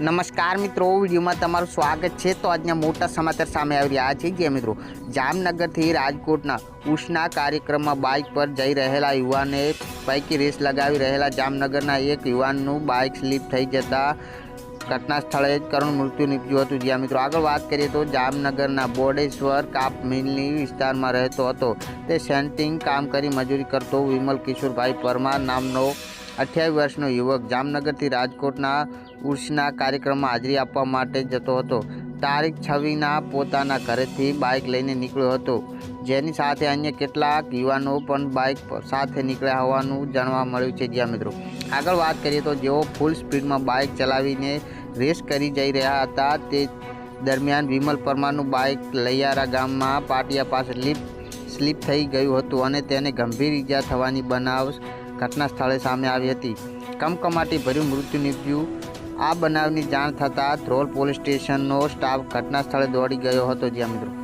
નમસ્કાર મિત્રો, વિડીયોમાં તમારું સ્વાગત છે। તો આજના મોટા સમાચાર સામે આવી રહ્યા છે। જે મિત્રો જામનગરથી રાજકોટના ઉષના કાર્યક્રમમાં બાઇક પર જઈ રહેલા યુવાને પૈકી રેસ લગાવી રહેલા જામનગરના એક યુવાનનું બાઇક સ્લીપ થઈ જતા ઘટના સ્થળે જ કરુણ મૃત્યુ નીપજ્યું હતું। જ્યાં મિત્રો આગળ વાત કરીએ તો જામનગરના બોડેશ્વર કાપ મિલની વિસ્તારમાં રહેતો હતો। તે સેન્ટિંગ કામ કરી મજૂરી કરતો વિમલ કિશોરભાઈ પરમાર નામનો 28 વર્ષનો યુવક જામનગરથી રાજકોટના ઉર્સના કાર્યક્રમમાં હાજરી આપવા માટે જતો હતો। તારીખ 26ના પોતાના ઘરેથી બાઇક લઈને નીકળ્યો હતો, જેની સાથે અન્ય કેટલાક યુવાનો પણ બાઇક સાથે નીકળ્યા હોવાનું જાણવા મળ્યું છે। જ્યાં મિત્રો આગળ વાત કરીએ તો જેઓ ફૂલ સ્પીડમાં બાઇક ચલાવીને રેસ કરી જઈ રહ્યા હતા, તે દરમિયાન વિમલ પરમારનું બાઇક લૈયારા ગામમાં પાટિયા પાસે સ્લીપ થઈ ગયું હતું અને તેને ગંભીર ઈજા થવાની બનાવ ઘટના સ્થળે સામે આવી હતી। કમકમાટી ભર્યું મૃત્યુ નીપજ્યું। આ બનાવની જાણ થતાં ધ્રોલ પોલીસ સ્ટેશનનો સ્ટાફ ઘટના સ્થળે દોડી ગયો હતો। જ્યાં મિત્રો